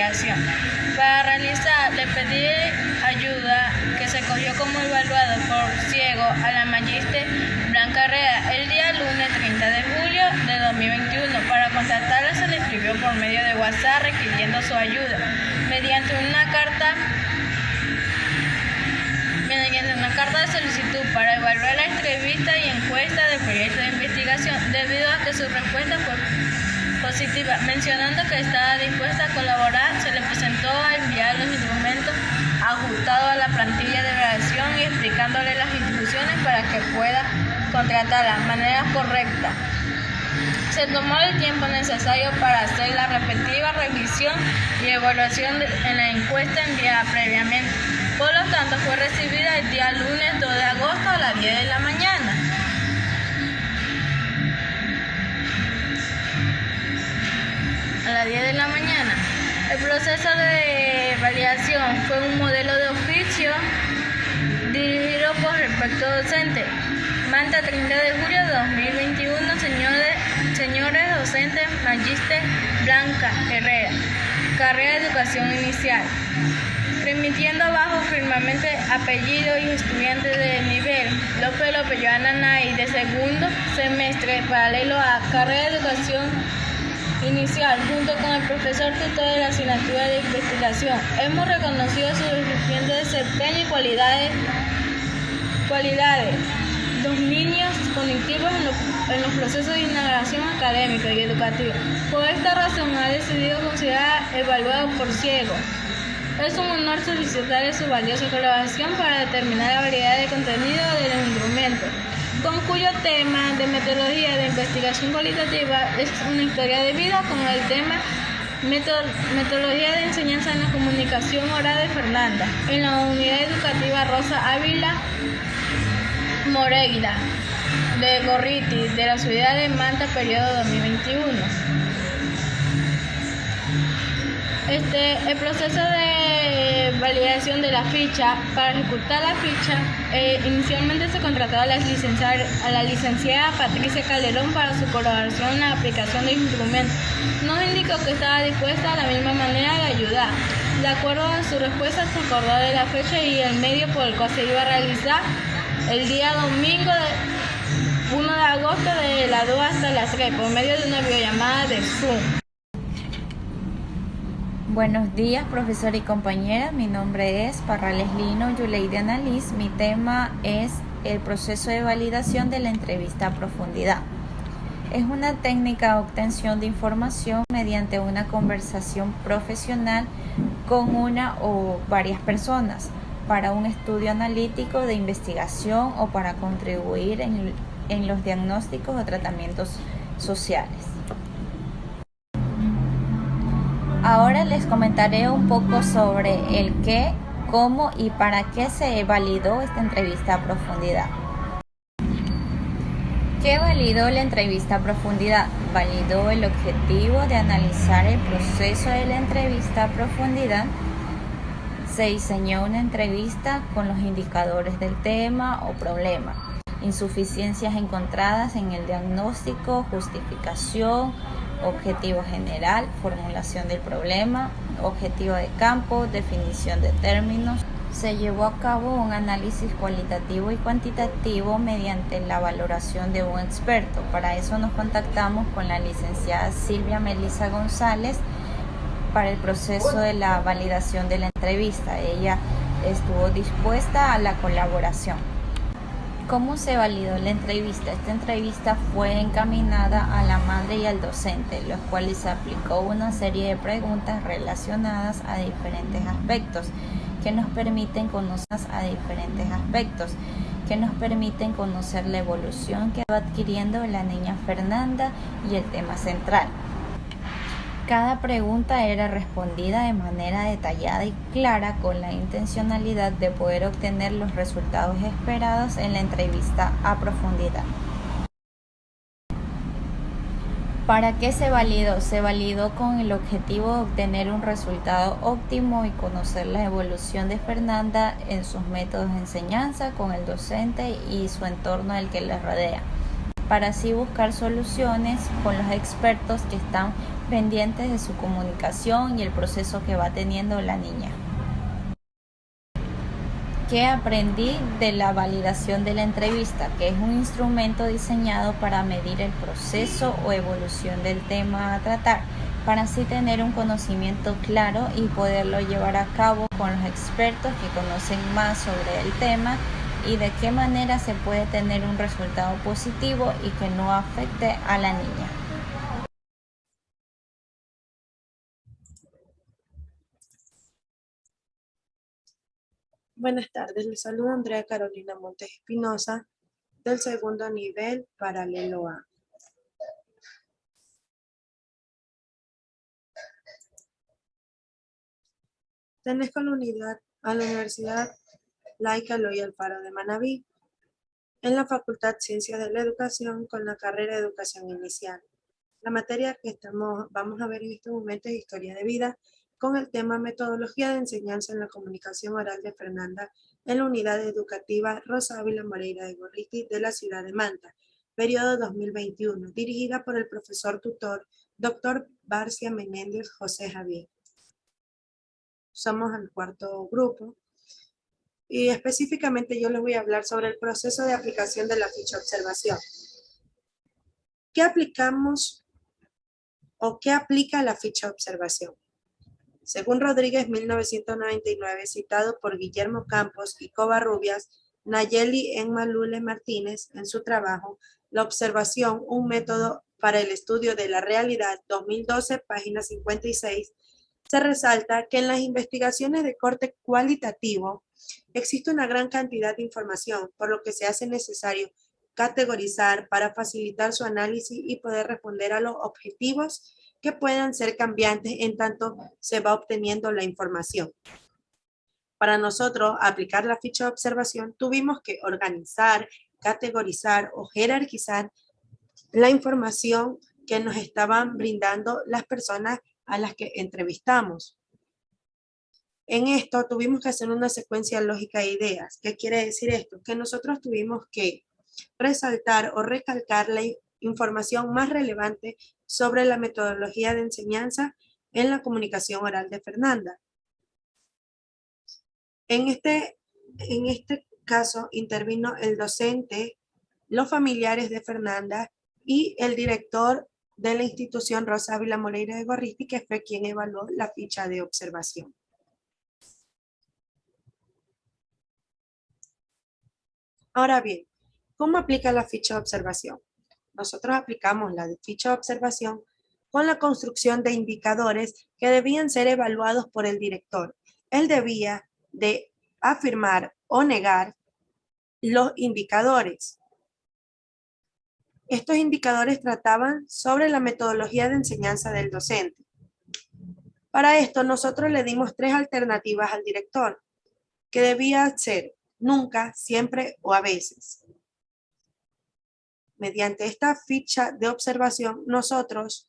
validación. Para realizar, le pedí ayuda que se cogió como evaluado por ciego a la Magíster Blanca Herrera el día lunes 30 de julio de 2021. Para contactarla se le escribió por medio de WhatsApp requiriendo su ayuda mediante una carta de solicitud para evaluar la entrevista y encuesta del proyecto de investigación, debido a que su respuesta fue positiva. Mencionando que estaba dispuesta a colaborar, se le presentó a enviar los instrumentos ajustados a la plantilla de evaluación y explicándole las instrucciones para que pueda contratar de manera correcta. Se tomó el tiempo necesario para hacer la respectiva revisión y evaluación en la encuesta enviada previamente. Por lo tanto, fue recibida el día lunes 2 de agosto a las 10 de la mañana. El proceso de validación fue un modelo de oficio dirigido por el respectivo docente. Manta 30 de julio de 2021, señores docentes Magíster Blanca Herrera, carrera de educación inicial. Remitiendo abajo firmemente apellido y estudiante de nivel López Joana Nay de segundo semestre paralelo a carrera de educación inicial junto con el profesor tutor de la asignatura de investigación. Hemos reconocido su suficiente desempeño y cualidades, dominios cognitivos en los procesos de integración académica y educativa. Por esta razón ha decidido considerar evaluado por ciego. Es un honor solicitarle su valiosa colaboración para determinar la variedad de contenido de los instrumentos, con cuyo tema de metodología de investigación cualitativa es una historia de vida, con el tema metodología de enseñanza en la comunicación oral de Fernanda, en la unidad educativa Rosa Ávila Moreira de Gorriti, de la ciudad de Manta, periodo 2021. El proceso de validación de la ficha. Para ejecutar la ficha, inicialmente se contrató a la licenciada Patricia Calderón para su colaboración en la aplicación del instrumento. Nos indicó que estaba dispuesta a la misma manera de ayudar. De acuerdo a su respuesta, se acordó de la fecha y el medio por el cual se iba a realizar el día domingo 1 de agosto de las 2 hasta las 3 por medio de una videollamada de Zoom. Buenos días, profesor y compañeras. Mi nombre es Parrales Lino Yuleide Annalise. Mi tema es el proceso de validación de la entrevista a profundidad. Es una técnica de obtención de información mediante una conversación profesional con una o varias personas para un estudio analítico de investigación o para contribuir en los diagnósticos o tratamientos sociales. Ahora les comentaré un poco sobre el qué, cómo y para qué se validó esta entrevista a profundidad. ¿Qué validó la entrevista a profundidad? Validó el objetivo de analizar el proceso de la entrevista a profundidad. Se diseñó una entrevista con los indicadores del tema o problema, insuficiencias encontradas en el diagnóstico, justificación, objetivo general, formulación del problema, objetivo de campo, definición de términos. Se llevó a cabo un análisis cualitativo y cuantitativo mediante la valoración de un experto. Para eso nos contactamos con la licenciada Silvia Melissa González para el proceso de la validación de la entrevista. Ella estuvo dispuesta a la colaboración. ¿Cómo se validó la entrevista? Esta entrevista fue encaminada a la madre y al docente, los cuales se aplicó una serie de preguntas relacionadas a diferentes aspectos que nos permiten conocer la evolución que va adquiriendo la niña Fernanda y el tema central. Cada pregunta era respondida de manera detallada y clara con la intencionalidad de poder obtener los resultados esperados en la entrevista a profundidad. ¿Para qué se validó? Se validó con el objetivo de obtener un resultado óptimo y conocer la evolución de Fernanda en sus métodos de enseñanza con el docente y su entorno del que le rodea, para así buscar soluciones con los expertos que están pendientes de su comunicación y el proceso que va teniendo la niña. ¿Qué aprendí de la validación de la entrevista? Que es un instrumento diseñado para medir el proceso o evolución del tema a tratar, para así tener un conocimiento claro y poderlo llevar a cabo con los expertos que conocen más sobre el tema y de qué manera se puede tener un resultado positivo y que no afecte a la niña. Buenas tardes, les saluda Andrea Carolina Montes Espinosa del segundo nivel paralelo A. Pertenezco a la Universidad Laica Eloy Alfaro de Manabí, en la Facultad Ciencias de la Educación con la carrera de Educación Inicial. La materia que vamos a ver en este momento es Historia de Vida, con el tema Metodología de Enseñanza en la Comunicación Oral de Fernanda en la Unidad Educativa Rosa Ávila Moreira de Gorriti de la ciudad de Manta, periodo 2021, dirigida por el profesor tutor Dr. Barcia Menéndez José Javier. Somos el cuarto grupo y específicamente yo les voy a hablar sobre el proceso de aplicación de la ficha observación. ¿Qué aplicamos o qué aplica la ficha observación? Según Rodríguez 1999, citado por Guillermo Campos y Covarrubias, Nayeli Enma Lule Martínez en su trabajo La observación, un método para el estudio de la realidad, 2012, página 56, se resalta que en las investigaciones de corte cualitativo existe una gran cantidad de información, por lo que se hace necesario categorizar para facilitar su análisis y poder responder a los objetivos que puedan ser cambiantes en tanto se va obteniendo la información. Para nosotros aplicar la ficha de observación tuvimos que organizar, categorizar o jerarquizar la información que nos estaban brindando las personas a las que entrevistamos. En esto tuvimos que hacer una secuencia lógica de ideas. ¿Qué quiere decir esto? Que nosotros tuvimos que resaltar o recalcar la información más relevante sobre la metodología de enseñanza en la comunicación oral de Fernanda. En este caso intervino el docente, los familiares de Fernanda y el director de la institución Rosa Ávila Moreira de Gorriti, que fue quien evaluó la ficha de observación. Ahora bien, ¿cómo aplica la ficha de observación? Nosotros aplicamos la ficha de observación con la construcción de indicadores que debían ser evaluados por el director. Él debía de afirmar o negar los indicadores. Estos indicadores trataban sobre la metodología de enseñanza del docente. Para esto, nosotros le dimos 3 alternativas al director, que debía ser nunca, siempre o a veces. Mediante esta ficha de observación, nosotros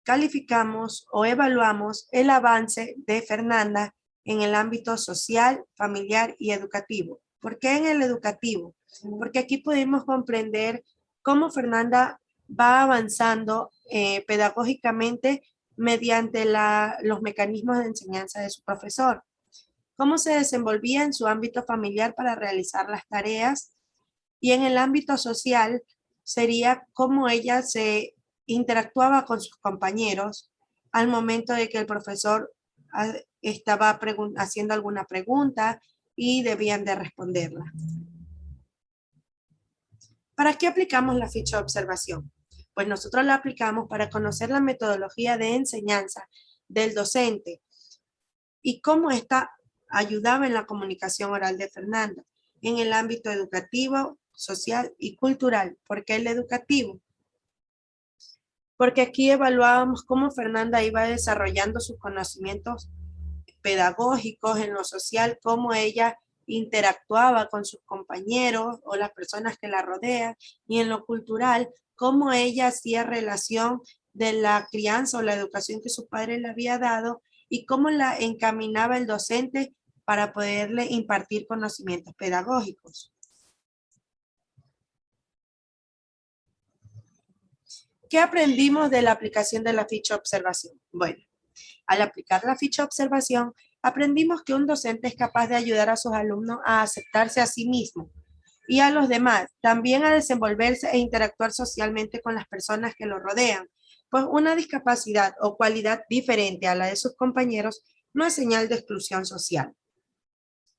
calificamos o evaluamos el avance de Fernanda en el ámbito social, familiar y educativo. ¿Por qué en el educativo? Porque aquí pudimos comprender cómo Fernanda va avanzando pedagógicamente mediante los mecanismos de enseñanza de su profesor. Cómo se desenvolvía en su ámbito familiar para realizar las tareas, y en el ámbito social sería cómo ella se interactuaba con sus compañeros al momento de que el profesor estaba haciendo alguna pregunta y debían de responderla. ¿Para qué aplicamos la ficha de observación? Pues nosotros la aplicamos para conocer la metodología de enseñanza del docente y cómo ésta ayudaba en la comunicación oral de Fernanda en el ámbito educativo, social y cultural. ¿Por qué el educativo? Porque aquí evaluábamos cómo Fernanda iba desarrollando sus conocimientos pedagógicos en lo social, cómo ella interactuaba con sus compañeros o las personas que la rodean, y en lo cultural, cómo ella hacía relación de la crianza o la educación que su padre le había dado y cómo la encaminaba el docente para poderle impartir conocimientos pedagógicos. ¿qué aprendimos de la aplicación de la ficha observación? Bueno, al aplicar la ficha observación, aprendimos que un docente es capaz de ayudar a sus alumnos a aceptarse a sí mismo y a los demás, también a desenvolverse e interactuar socialmente con las personas que lo rodean, pues una discapacidad o cualidad diferente a la de sus compañeros no es señal de exclusión social,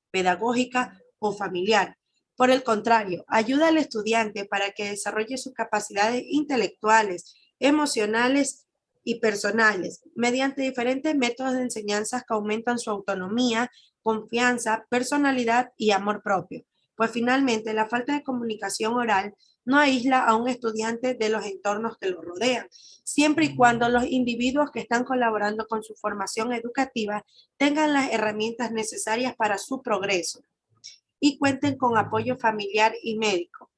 pedagógica o familiar. Por el contrario, ayuda al estudiante para que desarrolle sus capacidades intelectuales, emocionales y personales mediante diferentes métodos de enseñanza que aumentan su autonomía, confianza, personalidad y amor propio. Pues finalmente, la falta de comunicación oral no aísla a un estudiante de los entornos que lo rodean, siempre y cuando los individuos que están colaborando con su formación educativa tengan las herramientas necesarias para su progreso y cuenten con apoyo familiar y médico.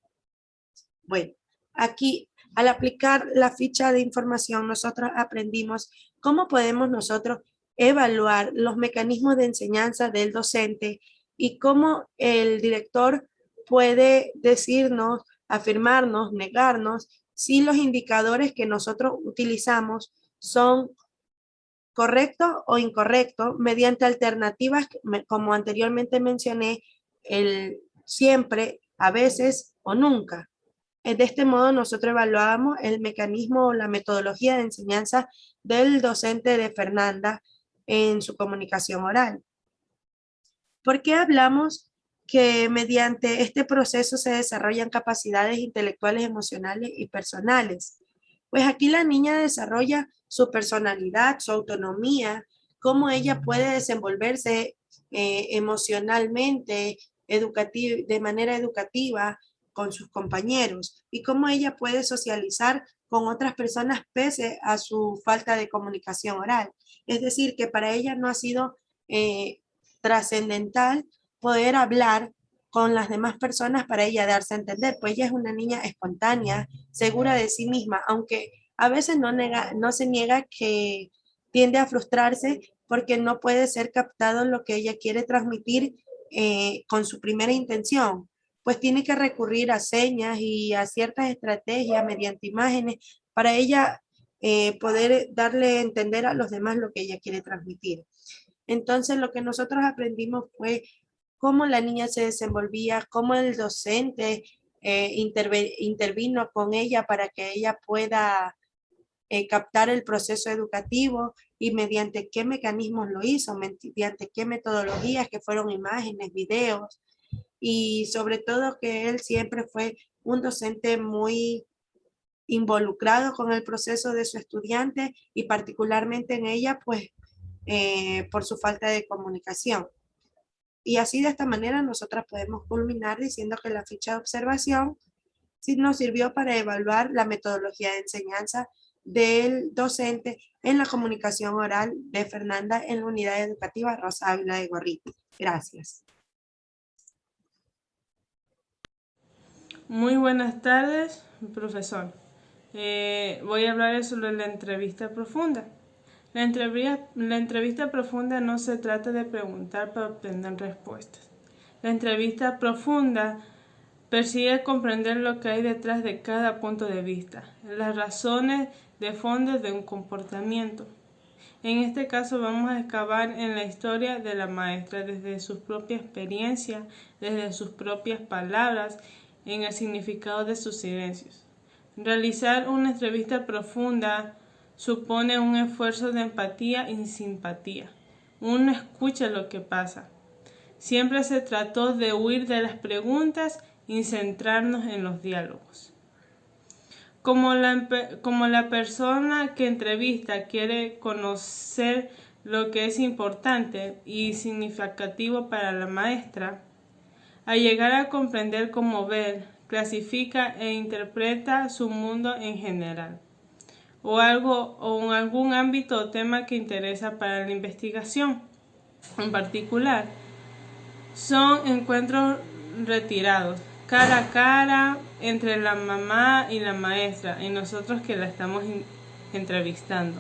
Bueno, aquí al aplicar la ficha de información, nosotros aprendimos cómo podemos nosotros evaluar los mecanismos de enseñanza del docente y cómo el director puede decirnos, afirmarnos, negarnos si los indicadores que nosotros utilizamos son correctos o incorrectos mediante alternativas, como anteriormente mencioné, el siempre, a veces o nunca. De este modo, nosotros evaluábamos el mecanismo o la metodología de enseñanza del docente de Fernanda en su comunicación oral. ¿Por qué hablamos que mediante este proceso se desarrollan capacidades intelectuales, emocionales y personales? Pues aquí la niña desarrolla su personalidad, su autonomía, cómo ella puede desenvolverse emocionalmente, de manera educativa con sus compañeros y cómo ella puede socializar con otras personas pese a su falta de comunicación oral. Es decir, que para ella no ha sido trascendental poder hablar con las demás personas para ella darse a entender, pues ella es una niña espontánea, segura de sí misma, aunque a veces no se niega que tiende a frustrarse porque no puede ser captado lo que ella quiere transmitir con su primera intención, pues tiene que recurrir a señas y a ciertas estrategias mediante imágenes para ella poder darle a entender a los demás lo que ella quiere transmitir. Entonces, lo que nosotros aprendimos fue cómo la niña se desenvolvía, cómo el docente intervino con ella para que ella pueda captar el proceso educativo y mediante qué mecanismos lo hizo, mediante qué metodologías, que fueron imágenes, videos, y sobre todo que él siempre fue un docente muy involucrado con el proceso de su estudiante y particularmente en ella, pues por su falta de comunicación. Y así de esta manera nosotras podemos culminar diciendo que la ficha de observación sí nos sirvió para evaluar la metodología de enseñanza del docente en la comunicación oral de Fernanda en la unidad educativa Rosa Ávila de Gorriti. Gracias. Muy buenas tardes, profesor. Voy a hablar sobre la entrevista profunda. La entrevista profunda no se trata de preguntar para obtener respuestas. La entrevista profunda persigue comprender lo que hay detrás de cada punto de vista, las razones de fondo de un comportamiento. En este caso vamos a excavar en la historia de la maestra desde su propia experiencia, desde sus propias palabras, en el significado de sus silencios. Realizar una entrevista profunda supone un esfuerzo de empatía y simpatía. Uno escucha lo que pasa. Siempre se trató de huir de las preguntas y centrarnos en los diálogos. Como la persona que entrevista quiere conocer lo que es importante y significativo para la maestra, al llegar a comprender cómo ver, clasifica e interpreta su mundo en general, o en algún ámbito o tema que interesa para la investigación. En particular, son encuentros retirados, cara a cara, entre la mamá y la maestra, y nosotros que la estamos entrevistando.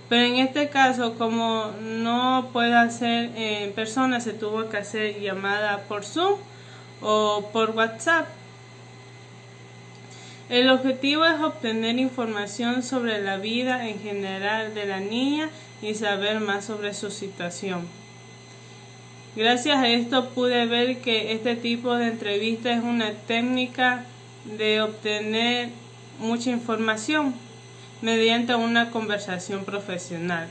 Pero en este caso, como no puede hacer en persona, se tuvo que hacer llamada por Zoom o por WhatsApp. El objetivo es obtener información sobre la vida en general de la niña y saber más sobre su situación. Gracias a esto pude ver que este tipo de entrevista es una técnica de obtener mucha información mediante una conversación profesional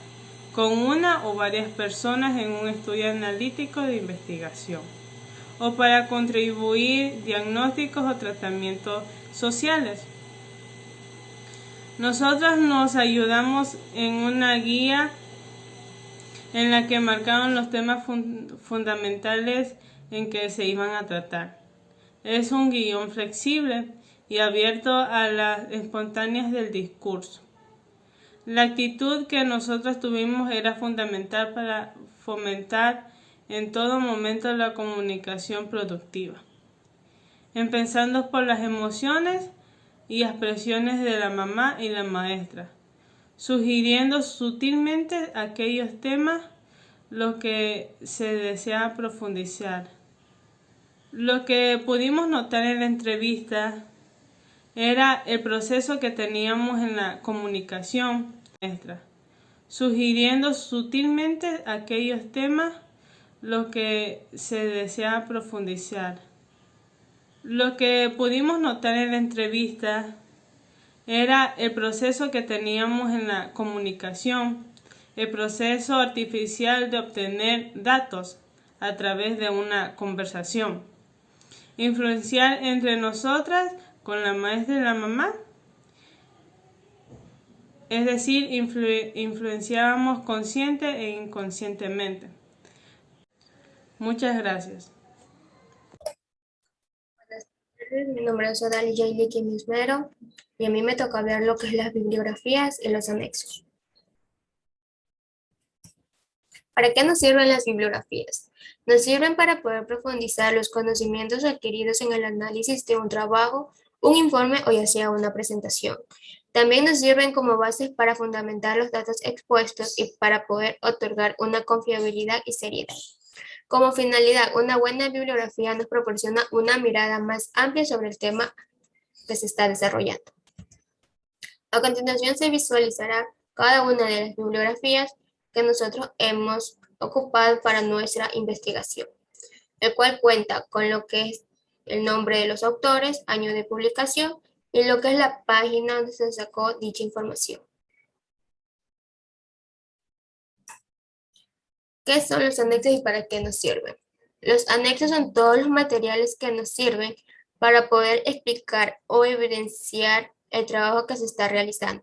con una o varias personas en un estudio analítico de investigación o para contribuir diagnósticos o tratamientos sociales. Nosotros nos ayudamos en una guía en la que marcaron los temas fundamentales en que se iban a tratar. Es un guión flexible y abierto a las espontáneas del discurso. La actitud que nosotros tuvimos era fundamental para fomentar en todo momento la comunicación productiva, empezando por las emociones y expresiones de la mamá y la maestra, sugiriendo sutilmente aquellos temas los que se desea profundizar. Lo que pudimos notar en la entrevista era el proceso que teníamos en la comunicación maestra, sugiriendo sutilmente aquellos temas los que se desea profundizar. Lo que pudimos notar en la entrevista era el proceso que teníamos en la comunicación, el proceso artificial de obtener datos a través de una conversación, influenciar entre nosotras con la maestra y la mamá, es decir, influenciábamos consciente e inconscientemente. Muchas gracias. Mi nombre es Odali Yaili Mismero y a mí me toca ver lo que es las bibliografías y los anexos. ¿Para qué nos sirven las bibliografías? Nos sirven para poder profundizar los conocimientos adquiridos en el análisis de un trabajo, un informe o ya sea una presentación. También nos sirven como bases para fundamentar los datos expuestos y para poder otorgar una confiabilidad y seriedad. Como finalidad, una buena bibliografía nos proporciona una mirada más amplia sobre el tema que se está desarrollando. A continuación se visualizará cada una de las bibliografías que nosotros hemos ocupado para nuestra investigación, el cual cuenta con lo que es el nombre de los autores, año de publicación y lo que es la página donde se sacó dicha información. ¿Qué son los anexos y para qué nos sirven? Los anexos son todos los materiales que nos sirven para poder explicar o evidenciar el trabajo que se está realizando.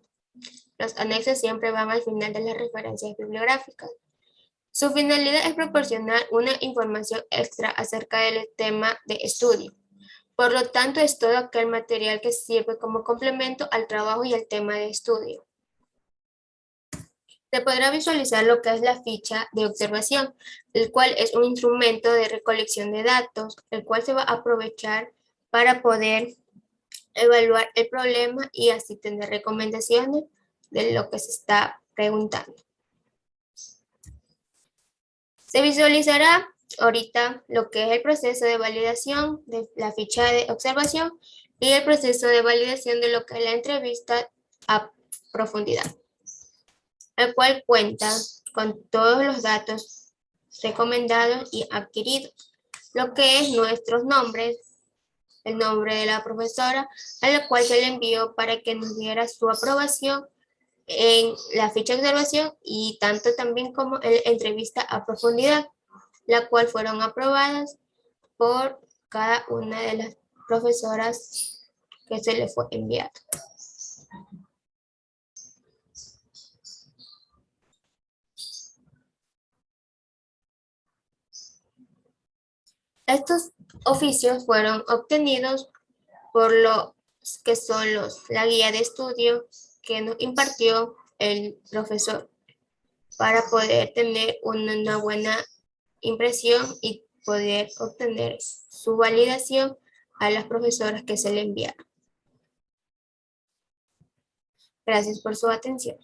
Los anexos siempre van al final de las referencias bibliográficas. Su finalidad es proporcionar una información extra acerca del tema de estudio. Por lo tanto, es todo aquel material que sirve como complemento al trabajo y al tema de estudio. Se podrá visualizar lo que es la ficha de observación, el cual es un instrumento de recolección de datos, el cual se va a aprovechar para poder evaluar el problema y así tener recomendaciones de lo que se está preguntando. Se visualizará ahorita lo que es el proceso de validación de la ficha de observación y el proceso de validación de lo que es la entrevista a profundidad, el cual cuenta con todos los datos recomendados y adquiridos, lo que es nuestros nombres, el nombre de la profesora, a la cual se le envió para que nos diera su aprobación en la ficha de observación y tanto también como en la entrevista a profundidad, la cual fueron aprobadas por cada una de las profesoras que se le fue enviado. Estos oficios fueron obtenidos por los que son la guía de estudio que nos impartió el profesor para poder tener una buena impresión y poder obtener su validación a las profesoras que se le enviaron. Gracias por su atención.